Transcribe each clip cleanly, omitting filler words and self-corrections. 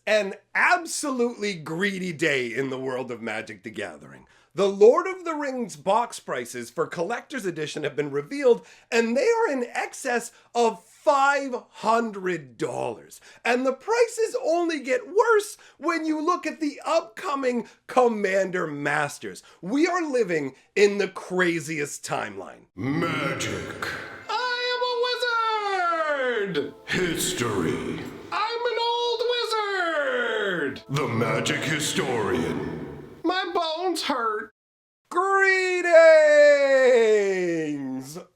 An absolutely greedy day in the world of Magic the Gathering. The Lord of the Rings box prices for Collector's Edition have been revealed, and they are in excess of $500. And the prices only get worse when you look at the upcoming Commander Masters. We are living in the craziest timeline. Magic. I am a wizard! History. I'm an old wizard! The Magic Historian. My bones hurt. Greetings,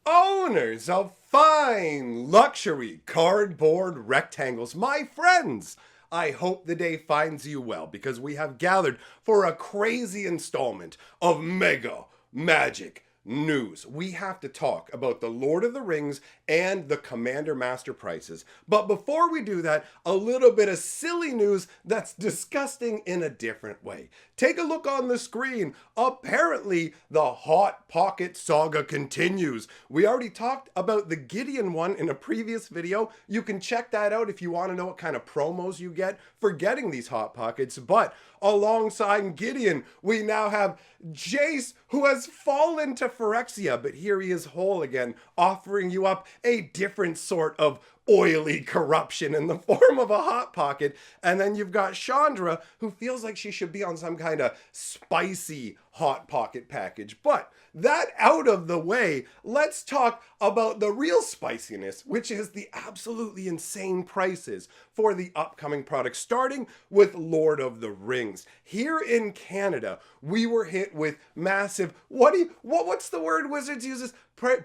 owners of fine luxury cardboard rectangles, my friends. I hope the day finds you well because we have gathered for a crazy installment of Mega Magic News. We have to talk about the Lord of the Rings and the Commander Master prices. But before we do that, a little bit of silly news that's disgusting in a different way. Take a look on the screen. Apparently, the Hot Pocket saga continues. We already talked about the Gideon one in a previous video. You can check that out if you want to know what kind of promos you get for getting these Hot Pockets. But alongside Gideon, we now have Jace, who has fallen to Phyrexia, but here he is whole again, offering you up a different sort of oily corruption in the form of a Hot Pocket. And then you've got Chandra, who feels like she should be on some kind of spicy Hot Pocket package. But that out of the way, let's talk about the real spiciness, which is the absolutely insane prices for the upcoming products, starting with Lord of the Rings. Here in Canada, we were hit with massive, what's the word Wizards uses?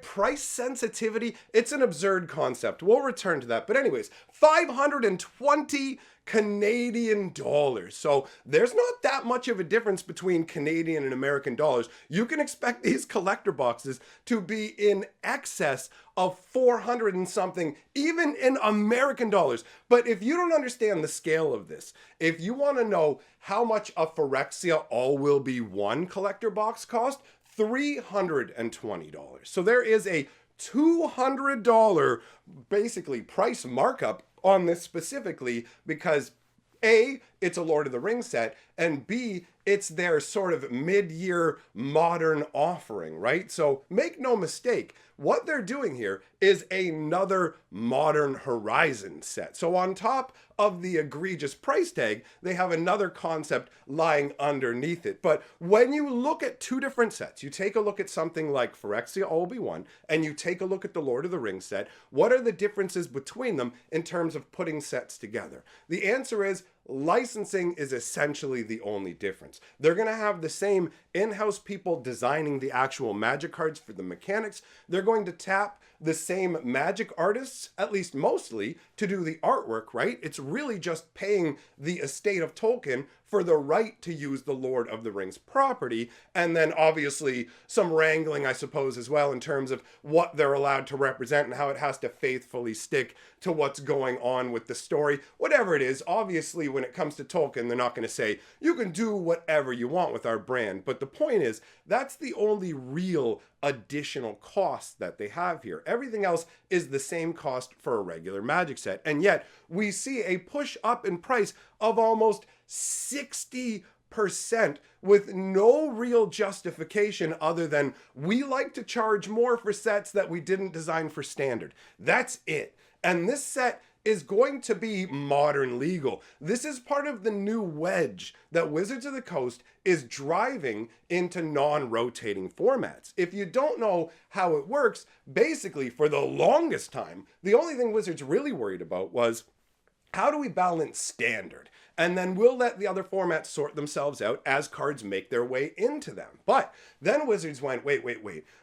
Price sensitivity. It's an absurd concept. We'll return to that. But anyways, 520 Canadian dollars. So there's not that much of a difference between Canadian and American dollars. You can expect these collector boxes to be in excess of 400 and something, even in American dollars. But if you don't understand the scale of this, if you want to know how much a Phyrexia All Will Be One collector box cost, $320. So there is a $200 basically price markup on this specifically because A, it's a Lord of the Rings set, and B, it's their sort of mid-year modern offering, right? So make no mistake, what they're doing here is another Modern Horizon set. So on top of the egregious price tag, they have another concept lying underneath it. But when you look at two different sets, you take a look at something like Phyrexia All-Be-One, and you take a look at the Lord of the Rings set, what are the differences between them in terms of putting sets together? The answer is licensing is essentially the only difference. They're going to have the same in-house people designing the actual Magic cards for the mechanics. They're going to tap the same Magic artists, at least mostly, to do the artwork, right? It's really just paying the estate of Tolkien for the right to use the Lord of the Rings property, and then obviously some wrangling, I suppose, as well in terms of what they're allowed to represent and how it has to faithfully stick to what's going on with the story. Whatever it is, obviously when it comes to Tolkien, they're not going to say, you can do whatever you want with our brand, but the point is, that's the only real additional cost that they have here. Everything else is the same cost for a regular Magic set, and yet we see a push up in price of almost 60% with no real justification other than we like to charge more for sets that we didn't design for standard. That's it. And this set is going to be modern legal. This is part of the new wedge that Wizards of the Coast is driving into non-rotating formats. If you don't know how it works, basically for the longest time, the only thing Wizards really worried about was how do we balance standard? And then we'll let the other formats sort themselves out as cards make their way into them. But then Wizards went, wait.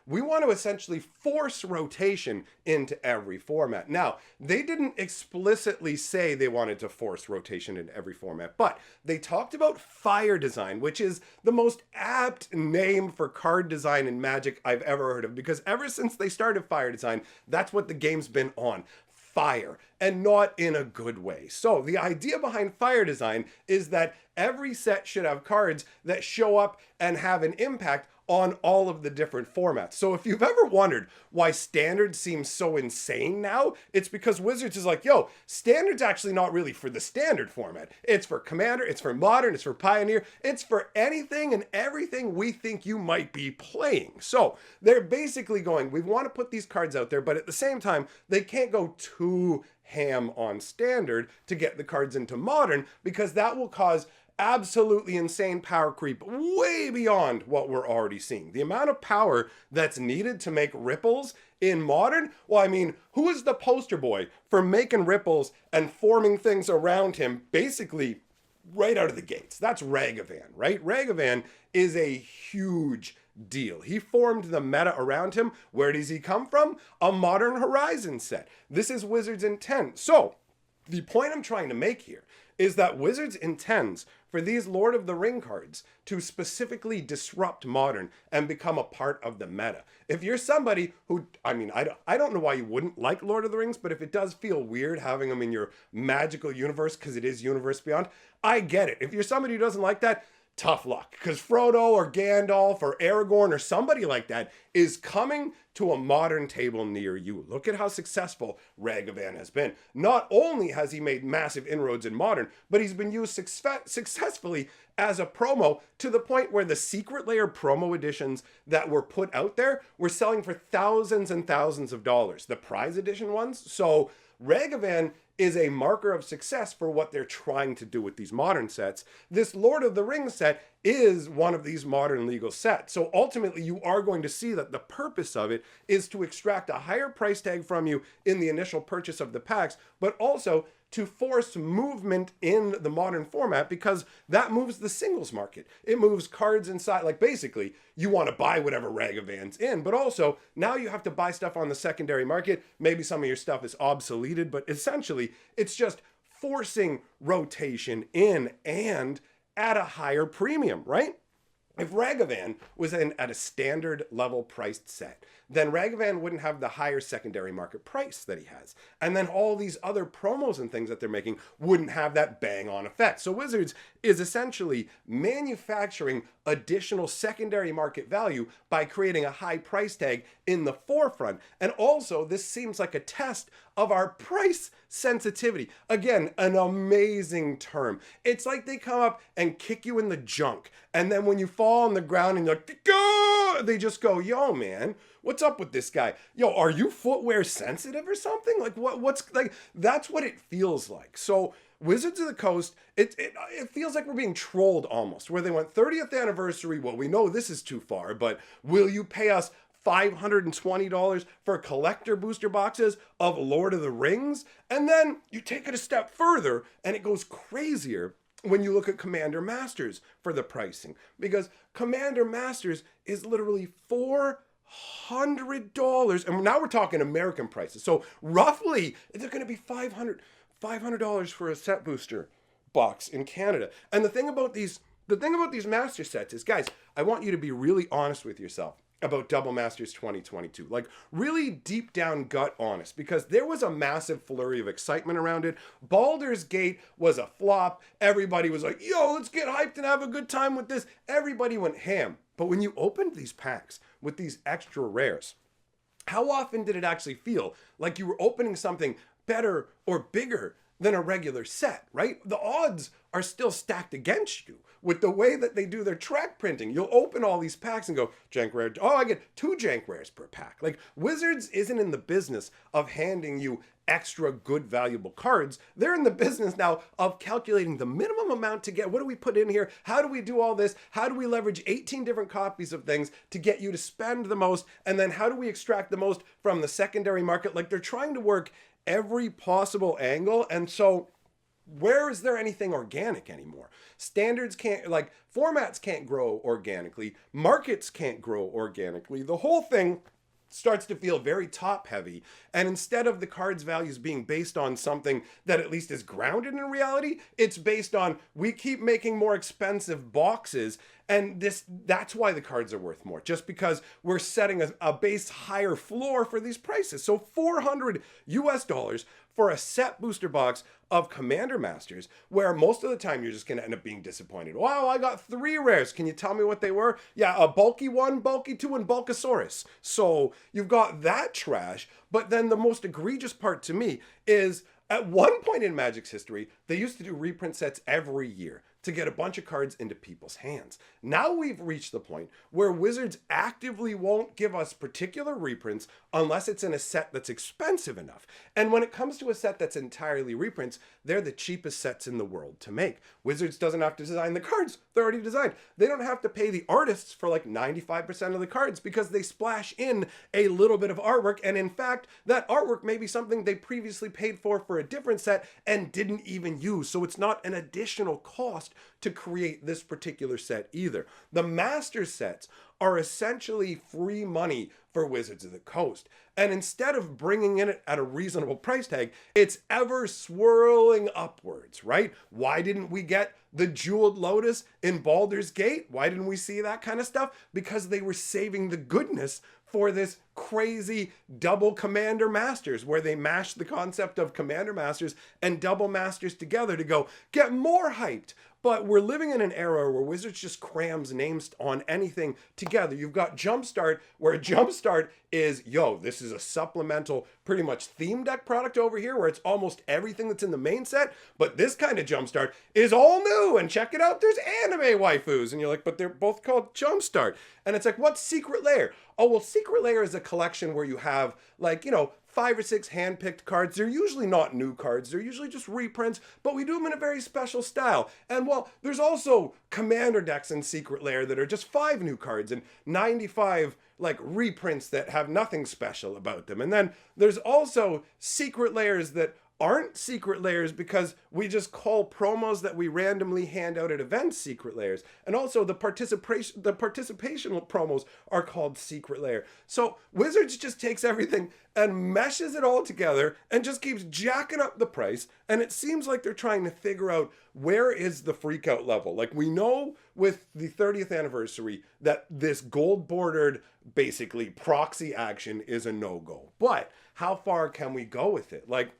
We want to essentially force rotation into every format. Now, they didn't explicitly say they wanted to force rotation into every format, but they talked about fire design, which is the most apt name for card design in Magic I've ever heard of, because ever since they started fire design, that's what the game's been on. Fire, and not in a good way. So the idea behind fire design is that every set should have cards that show up and have an impact on all of the different formats. So if you've ever wondered why Standard seems so insane now, it's because Wizards is like, yo, Standard's actually not really for the Standard format. It's for Commander, it's for Modern, it's for Pioneer, it's for anything and everything we think you might be playing. So they're basically going, we want to put these cards out there, but at the same time, they can't go too ham on Standard to get the cards into Modern, because that will cause absolutely insane power creep way beyond what we're already seeing. The amount of power that's needed to make ripples in Modern, well, I mean, who is the poster boy for making ripples and forming things around him basically right out of the gates? That's Ragavan, right? Ragavan is a huge deal. He formed the meta around him. Where does he come from? A Modern Horizon set. This is Wizards' intent. So, the point I'm trying to make here is that Wizards intends for these Lord of the Ring cards to specifically disrupt Modern and become a part of the meta. If you're somebody who, I mean, I don't know why you wouldn't like Lord of the Rings, but if it does feel weird having them in your magical universe because it is Universe Beyond, I get it. If you're somebody who doesn't like that, tough luck, because Frodo or Gandalf or Aragorn or somebody like that is coming to a Modern table near you. Look at how successful Ragavan has been. Not only has he made massive inroads in Modern, but he's been used successfully as a promo, to the point where the secret layer promo editions that were put out there were selling for thousands and thousands of dollars, the prize edition ones. So Ragavan is a marker of success for what they're trying to do with these Modern sets. This Lord of the Rings set is one of these Modern legal sets. So ultimately, you are going to see that the purpose of it is to extract a higher price tag from you in the initial purchase of the packs, but also to force movement in the Modern format, because that moves the singles market. It moves cards inside. Like, basically, you want to buy whatever Ragavan's in, but also now you have to buy stuff on the secondary market. Maybe some of your stuff is obsoleted, but essentially it's just forcing rotation in and at a higher premium, right? If Ragavan was at a standard level priced set, then Ragavan wouldn't have the higher secondary market price that he has. And then all these other promos and things that they're making wouldn't have that bang on effect. So Wizards is essentially manufacturing additional secondary market value by creating a high price tag in the forefront. And also, this seems like a test of our price sensitivity. Again, an amazing term. It's like they come up and kick you in the junk, and then when you fall on the ground and you're like, go, they just go, yo, man, what's up with this guy? Yo, are you footwear sensitive or something? Like, what's like, that's what it feels like. So Wizards of the Coast, it feels like we're being trolled almost, where they went 30th anniversary. Well, we know this is too far, but will you pay us $520 for collector booster boxes of Lord of the Rings? And then you take it a step further and it goes crazier when you look at Commander Masters for the pricing, because Commander Masters is literally $400, and now we're talking American prices. So roughly, they're going to be $500 for a set booster box in Canada. And the thing about these master sets is, guys, I want you to be really honest with yourself about Double Masters 2022. Like, really deep down gut honest, because there was a massive flurry of excitement around it. Baldur's Gate was a flop. Everybody was like, yo, let's get hyped and have a good time with this. Everybody went ham. But when you opened these packs with these extra rares, how often did it actually feel like you were opening something better or bigger than a regular set, right? The odds are still stacked against you with the way that they do their track printing. You'll open all these packs and go, jank rare, oh, I get 2 jank rares per pack. Like, Wizards isn't in the business of handing you extra good, valuable cards. They're in the business now of calculating the minimum amount to get. What do we put in here? How do we do all this? How do we leverage 18 different copies of things to get you to spend the most? And then how do we extract the most from the secondary market? Like, they're trying to work every possible angle. And so where is there anything organic anymore? Standards can't, like, formats can't grow organically. Markets can't grow organically. The whole thing starts to feel very top heavy. And instead of the card's values being based on something that at least is grounded in reality, it's based on, we keep making more expensive boxes. And that's why the cards are worth more, just because we're setting a base higher floor for these prices. So $400 US for a set booster box of Commander Masters, where most of the time you're just going to end up being disappointed. Wow, I got 3 rares. Can you tell me what they were? Yeah, a bulky 1, bulky 2, and Bulkasaurus. So you've got that trash. But then the most egregious part to me is at one point in Magic's history, they used to do reprint sets every year to get a bunch of cards into people's hands. Now we've reached the point where Wizards actively won't give us particular reprints unless it's in a set that's expensive enough. And when it comes to a set that's entirely reprints, they're the cheapest sets in the world to make. Wizards doesn't have to design the cards. They're already designed. They don't have to pay the artists for like 95% of the cards because they splash in a little bit of artwork. And in fact, that artwork may be something they previously paid for a different set and didn't even use. So it's not an additional cost to create this particular set either. The master sets are essentially free money for Wizards of the Coast. And instead of bringing in it at a reasonable price tag, it's ever swirling upwards, right? Why didn't we get the Jeweled Lotus in Baldur's Gate? Why didn't we see that kind of stuff? Because they were saving the goodness for this crazy double Commander Masters, where they mashed the concept of Commander Masters and double Masters together to go get more hyped. But we're living in an era where Wizards just crams names on anything together. You've got Jumpstart, where Jumpstart is, yo, this is a supplemental, pretty much theme deck product over here, where it's almost everything that's in the main set. But this kind of Jumpstart is all new, and check it out, there's anime waifus. And you're like, but they're both called Jumpstart. And it's like, what's Secret Lair? Oh, well, Secret Lair is a collection where you have, like, 5 or 6 hand-picked cards. They're usually not new cards. They're usually just reprints, but we do them in a very special style. And well, there's also Commander decks in Secret Lair that are just 5 new cards and 95 like reprints that have nothing special about them. And then there's also Secret Lairs that aren't Secret Lairs because we just call promos that we randomly hand out at events Secret Lairs. And also the participation promos are called Secret Lair. So Wizards just takes everything and meshes it all together and just keeps jacking up the price. And it seems like they're trying to figure out where is the freak out level. Like, we know with the 30th anniversary that this gold bordered basically proxy action is a no-go. But how far can we go with it? Like,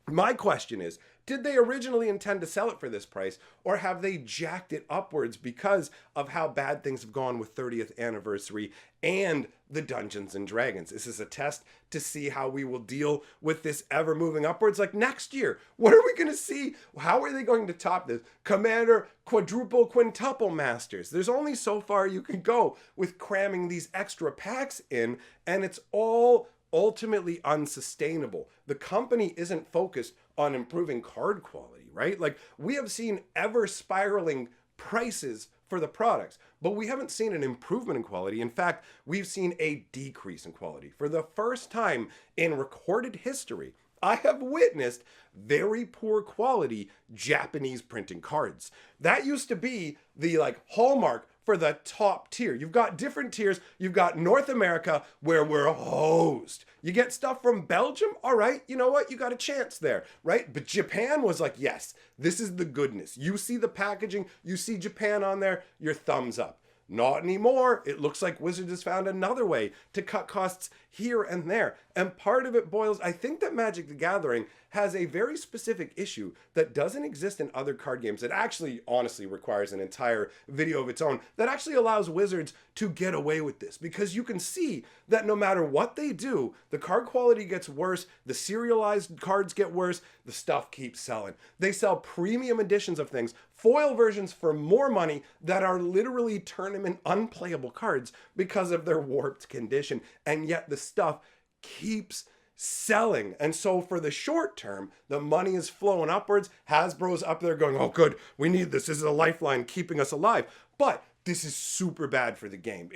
my question is, did they originally intend to sell it for this price, or have they jacked it upwards because of how bad things have gone with 30th anniversary and the Dungeons and Dragons? This is a test to see how we will deal with this ever moving upwards. Like next year, what are we going to see? How are they going to top this? Commander quadruple quintuple masters. There's only so far you can go with cramming these extra packs in, and it's all ultimately unsustainable. The company isn't focused on improving card quality, right? Like, we have seen ever spiraling prices for the products, but we haven't seen an improvement in quality. In fact, we've seen a decrease in quality. For the first time in recorded history, I have witnessed very poor quality Japanese printing cards. That used to be the hallmark for the top tier. You've got different tiers. You've got North America, where we're hosed. You get stuff from Belgium, all right, you know what? You got a chance there, right? But Japan was like, yes, this is the goodness. You see the packaging, you see Japan on there, your thumbs up. Not anymore. It looks like Wizards has found another way to cut costs here and there. And part of it boils, I think that Magic the Gathering has a very specific issue that doesn't exist in other card games. It actually honestly requires an entire video of its own that actually allows Wizards to get away with this, because you can see that no matter what they do, the card quality gets worse, the serialized cards get worse, the stuff keeps selling. They sell premium editions of things, foil versions for more money that are literally tournament unplayable cards because of their warped condition, and yet the stuff keeps selling. And so for the short term, the money is flowing upwards. Hasbro's up there going, oh good, we need this. This is a lifeline keeping us alive. But this is super bad for the game.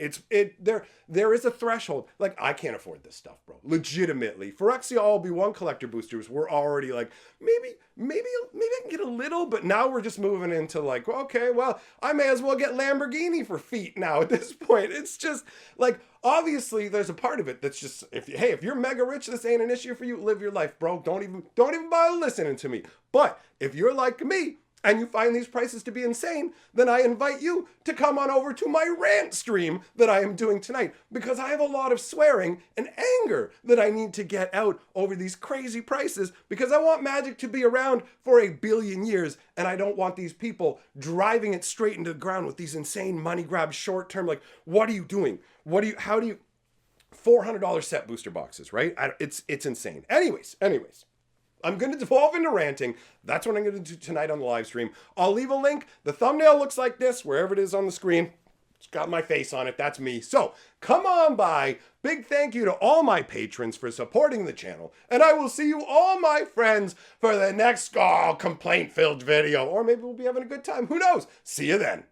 There is a threshold. Like, I can't afford this stuff, bro. Legitimately. Phyrexia LB1 collector boosters, we're already like, maybe I can get a little, but now we're just moving into like, okay, well, I may as well get Lamborghini for feet now at this point. It's just like, obviously there's a part of it that's just, if you're mega rich, this ain't an issue for you. Live your life, bro. Don't even bother listening to me. But if you're like me, and you find these prices to be insane, then I invite you to come on over to my rant stream that I am doing tonight, because I have a lot of swearing and anger that I need to get out over these crazy prices, because I want Magic to be around for 1 billion years, and I don't want these people driving it straight into the ground with these insane money grab short term. Like, what are you doing? How do you, $400 set booster boxes, right? It's insane. Anyways. I'm going to devolve into ranting. That's what I'm going to do tonight on the live stream. I'll leave a link. The thumbnail looks like this, wherever it is on the screen. It's got my face on it. That's me. So come on by. Big thank you to all my patrons for supporting the channel. And I will see you all, my friends, for the next complaint-filled video. Or maybe we'll be having a good time. Who knows? See you then.